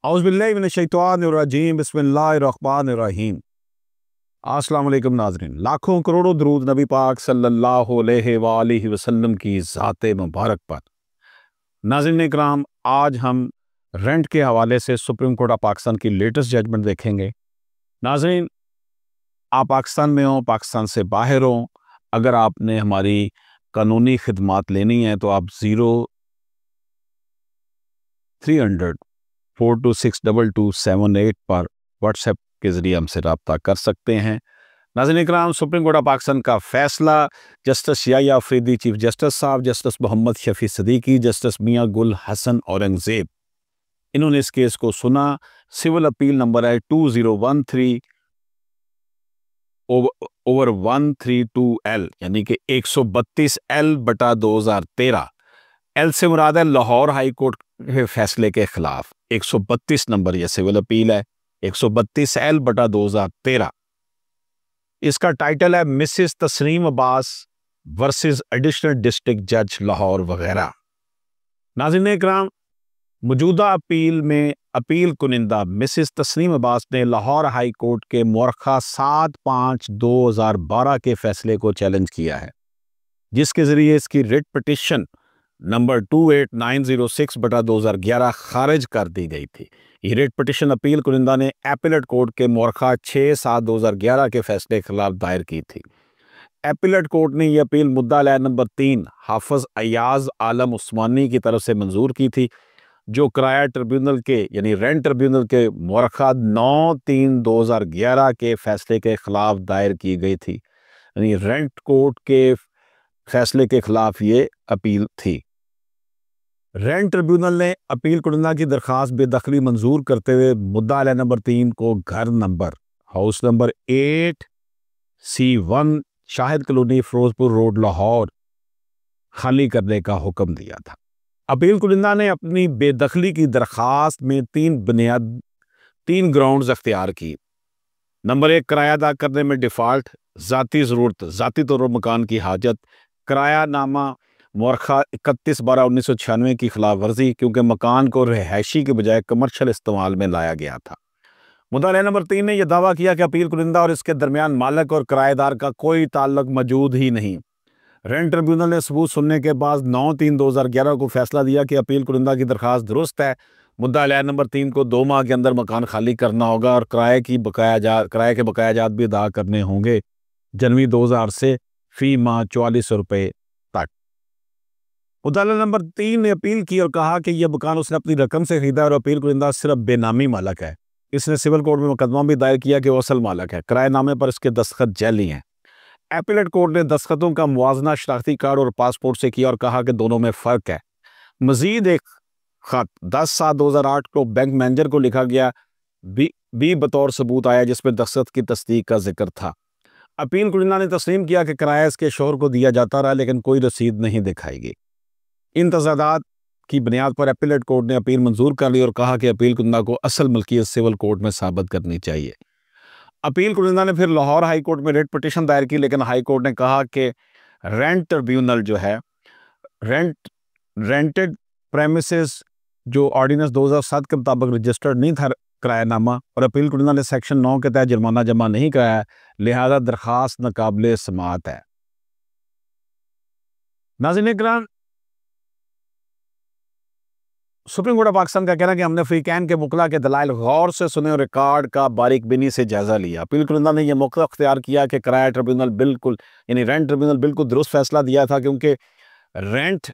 औज़ुबिल्लाहि मिनश्शैतानिर्रजीम बिस्मिल्लाहिर्रहमानिर्रहीम। अस्सलाम वालेकुम नाज़रीन, लाखों करोड़ों दुरूद नबी पाक सल्लल्लाहु अलैहि वसल्लम की ज़ाते मुबारक पर। नाज़रीन इकराम, आज हम रेंट के हवाले से सुप्रीम कोर्ट ऑफ पाकिस्तान की लेटेस्ट जजमेंट देखेंगे। नाज़रीन, आप पाकिस्तान में हो, पाकिस्तान से बाहर हो, अगर आपने हमारी कानूनी खिदमात लेनी है तो आप 0300 4262278 पर व्हाट्सएप के ज़रिए हमसे रब्ता कर सकते हैं। नाज़रीन इकराम, सुप्रीम कोर्ट ऑफ पाकिस्तान का फैसला justice Yahya Afridi chief justice साहब, जस्टिस मोहम्मद शफी सिद्दीकी, जस्टिस मियां गुल हसन औरंगजेब, इन्होंने इस केस को सुना। सिविल अपील नंबर है 2013/132L, यानी कि 132L/2013। एल से मुराद है लाहौर हाई कोर्ट के फैसले के खिलाफ 132 नंबर यह सिविल अपील है, 132L/2013। इसका टाइटल है Mrs Tasneem Abbas versus additional district जज लाहौर वगैरह। नाज़रीन इकराम, मौजूदा अपील में अपील कुनिंदा मिसेस तस्नीम अब्बास ने लाहौर हाई कोर्ट के मुअर्रखा 7/5/2012 के फैसले को चैलेंज किया है, जिसके जरिए इसकी रिट पिटिशन नंबर 28906/2011 खारिज कर दी गई थी। ये रिट पिटिशन अपील कुनिंदा ने एपीलेट कोर्ट के मुअर्रखा 6/7/2011 के फैसले के खिलाफ दायर की थी। एपीलेट कोर्ट ने यह अपील मुद्दा अलैह नंबर 3 हाफिज अयाज आलम उस्मानी की तरफ से मंजूर की थी, जो किराया ट्रिब्यूनल के यानी रेंट ट्रिब्यूनल के मुअर्रखा 9/3/2011 के फैसले के खिलाफ दायर की गई थी। यानी रेंट कोर्ट के फैसले के खिलाफ ये अपील थी। रेंट ट्रिब्यूनल ने अपील कुनिंदा की दरखास्त बेदखली मंजूर करते हुए मुद्दा अलैह नंबर 3 को घर number house number 8C1 Shahid colony Ferozepur road Lahore खाली करने का हुक्म दिया था। अपील कुनिंदा ने अपनी बेदखली की दरखास्त में तीन ग्राउंड्स अख्तियार की। नंबर 1, किराया अदा करने में डिफ़ॉल्ट, ज़ाती ज़रूरत, ज़ाती तौर पर मकान की हाजत, किरायानामा मुअर्रखा 31/12/1996 की खिलाफ वर्जी, क्योंकि मकान को रिहायशी के बजाय कमर्शियल इस्तेमाल में लाया गया था। मुद्दा अलैह नंबर 3 ने यह दावा किया कि अपील कुनिंदा और इसके दरमियान मालिक और किराएदार का कोई ताल्लुक मौजूद ही नहीं। रेंट ट्रिब्यूनल ने सबूत सुनने के बाद 9/3/2011 को फैसला दिया कि अपील कुनिंदा की दरखास्त दुरुस्त है। मुद्दा अलैह नंबर 3 को 2 माह के अंदर मकान खाली करना होगा और किराए के बकायाजात भी अदा करने होंगे, जनवरी 2000 से फी माह 4400 रुपये तक। मुद्दा अलैह नंबर 3 ने अपील की और कहा कि यह मकान उसने अपनी रकम से खरीदा और अपील कुनिंदा सिर्फ बेनामी मालक है। इसने सिविल कोर्ट में मुकदमा भी दायर किया कि वो असल मालक है। किराएनामे पर इसके दस्तखत जाली हैं। एपीलेट कोर्ट ने दस्तखतों का मुवाजना शनाख्ती कार्ड और पासपोर्ट से किया और कहा कि दोनों में फ़र्क है। मजीद एक खत 10/7/2008 को बैंक मैनेजर को लिखा गया भी बतौर सबूत आया, जिसमें दस्तखत की तस्दीक का जिक्र था। अपील कुनिंदा ने तस्लीम किया कि किराया इसके शोहर को दिया जाता रहा, लेकिन कोई रसीद नहीं दिखाई गई। इन तजादात की बुनियाद पर एपीलेट कोर्ट ने अपील मंजूर कर ली और कहा कि अपील कुनिंदा को असल मलकियत सिविल कोर्ट में साबित करनी चाहिए। अपील कुनिंदा ने फिर लाहौर हाई कोर्ट में रिट पिटिशन दायर की, लेकिन हाई कोर्ट ने कहा कि रेंट ट्रिब्यूनल जो है रेंटेड प्रेमिसेस जो ऑर्डिनेंस 2007 के मुताबिक रजिस्टर्ड नहीं था किरायानामा, और अपील कुनिंदा ने सेक्शन 9 के तहत जुर्माना जमा नहीं कराया, लिहाजा दरखास्त नाकाबिले समाअत है। नाज़रीन इकराम, सुप्रीम कोर्ट ऑफ पाकिस्तान का कहना है कि हमने फ्रीकैन के मुकला के दलाइल गौर से सुने और रिकॉर्ड का बारीकबीनी से जायजा लिया। अपील कुनिंदा ने यह मौका अख्तियार किया कि किराया ट्रिब्यूनल बिल्कुल यानी रेंट ट्रिब्यूनल बिल्कुल दुरुस्त फैसला दिया था, क्योंकि रेंट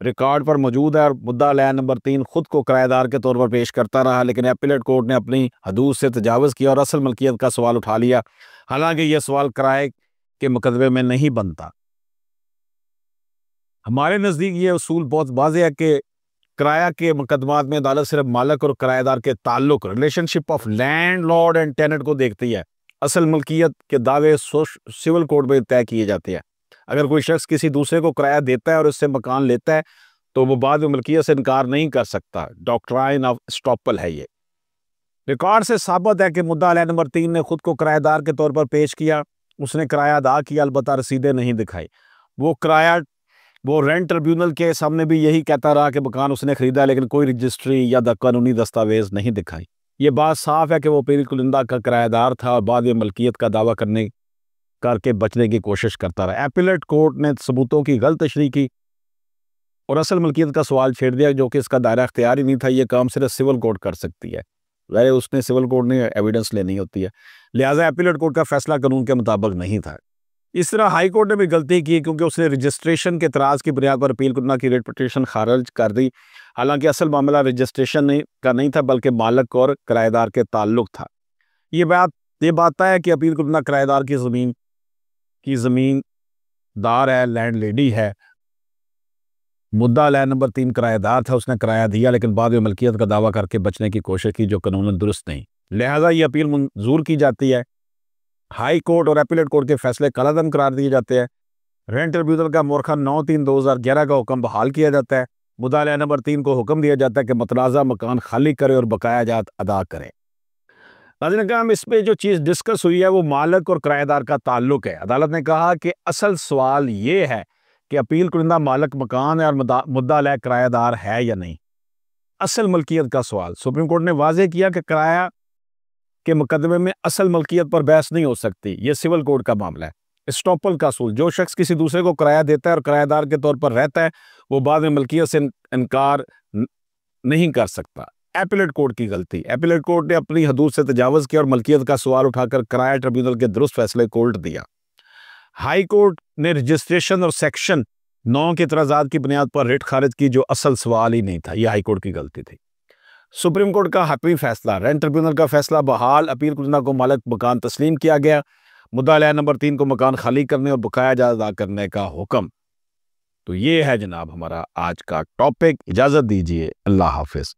रिकॉर्ड पर मौजूद है और मुद्दा अलैह नंबर 3 खुद को किराएदार के तौर पर पेश करता रहा, लेकिन एपीलेट कोर्ट ने अपनी हदूद से तजावज़ किया और असल मलकियत का सवाल उठा लिया, हालांकि यह सवाल किराए के मुकदमे में नहीं बनता। हमारे नज़दीक ये उसूल बहुत वाज़ेह है कि किराया के मुकदमात में अदालत सिर्फ मालिक और किराएदार के ताल्लुक relationship of landlord and tenant को देखती है। असल मलकियत के दावे सिविल कोर्ट में तय किए जाते हैं। अगर कोई शख्स किसी दूसरे को किराया देता है और उससे मकान लेता है तो वो बाद में मलकियत से इनकार नहीं कर सकता। डॉक्ट्राइन ऑफ एस्टॉपल है ये। रिकॉर्ड से साबित है कि मुद्दा अलैह नंबर 3 ने खुद को किराएदार के तौर पर पेश किया, उसने किराया अदा किया, अलबत्ता रसीदें नहीं दिखाई। वो किराया वो रेंट ट्रिब्यूनल के सामने भी यही कहता रहा कि मकान उसने खरीदा, लेकिन कोई रजिस्ट्री या कानूनी दस्तावेज नहीं दिखाई। ये बात साफ है कि वो अपील कुनिंदा का किराएदार था और बाद में मलकियत का दावा करके बचने की कोशिश करता रहा। एपीलेट कोर्ट ने सबूतों की गलत तशरीह की और असल मलकियत का सवाल छेड़ दिया, जो कि इसका दायरा अख्तियार ही नहीं था। ये काम सिर्फ सिविल कोर्ट कर सकती है, वैसे उसने सिविल कोर्ट ने एविडेंस लेनी होती है, लिहाजा एपीलेट कोर्ट का फैसला कानून के मुताबिक नहीं था। इस तरह हाई कोर्ट ने भी गलती की क्योंकि उसने रजिस्ट्रेशन के एतराज़ की बुनियाद पर अपील कुनिंदा की रेट पिटीशन खारिज कर दी। हालांकि असल मामला रजिस्ट्रेशन का नहीं था, बल्कि मालिक और किराएदार के ताल्लुक था। ये बात है कि अपील कुनिंदा किराएदार की ज़मीनदार है, लैंड लेडी है। मुद्दा लैंड नंबर 3 किराएदार था, उसने किराया दिया लेकिन बाद में मलकियत का दावा करके बचने की कोशिश की, जो कानूनन दुरुस्त नहीं। लिहाजा ये अपील मंजूर की जाती है। हाई कोर्ट और एपीलेट कोर्ट के फैसले कलादम करार दिए जाते हैं। रेंट ट्रिब्यूनल का मोरखा 9/3/2011 का हुक्म बहाल किया जाता है। मुद्दा लैंड नंबर 3 को हुक्म दिया जाता है कि मतनाज़ा मकान खाली करे और बकाया जात अदा करे। नाज़रीन किराम, इस पे जो चीज़ डिस्कस हुई है वो मालिक और किराएदार का ताल्लुक है। अदालत ने कहा कि असल सवाल ये है कि अपील कुनिंदा मालिक मकान है और मुद्दा अलैह किराएदार है या नहीं। असल मलकियत का सवाल सुप्रीम कोर्ट ने वाज़ेह किया कि किराया के मुकदमे में असल मलकियत पर बहस नहीं हो सकती, यह सिविल कोर्ट का मामला है। एस्टॉपल का असूल, जो शख्स किसी दूसरे को किराया देता है और किराएदार के तौर पर रहता है, वो बाद में मलकियत से इनकार नहीं कर सकता। एपीलेट कोर्ट की गलती, एपीलेट कोर्ट ने अपनी हदूद से तजावज़ किया और मलकियत का सवाल उठाकर किराया ट्रिब्यूनल के दुरुस्त फैसले को उल्ट दिया। हाई कोर्ट ने रजिस्ट्रेशन और सेक्शन 9 के एतराज़ात की बुनियाद पर रिट खारिज की, जो असल सवाल ही नहीं था। यह हाई कोर्ट की गलती थी। सुप्रीम कोर्ट का हतमी फैसला, रेंट ट्रिब्यूनल का फैसला बहाल, अपील कुनिंदा को मालिक मकान तस्लीम किया गया। मुद्दा लैंड नंबर 3 को मकान खाली करने और बकाया जात अदा करने का हुक्म। तो ये है जनाब हमारा आज का टॉपिक। इजाज़त दीजिए, अल्लाह हाफिज़।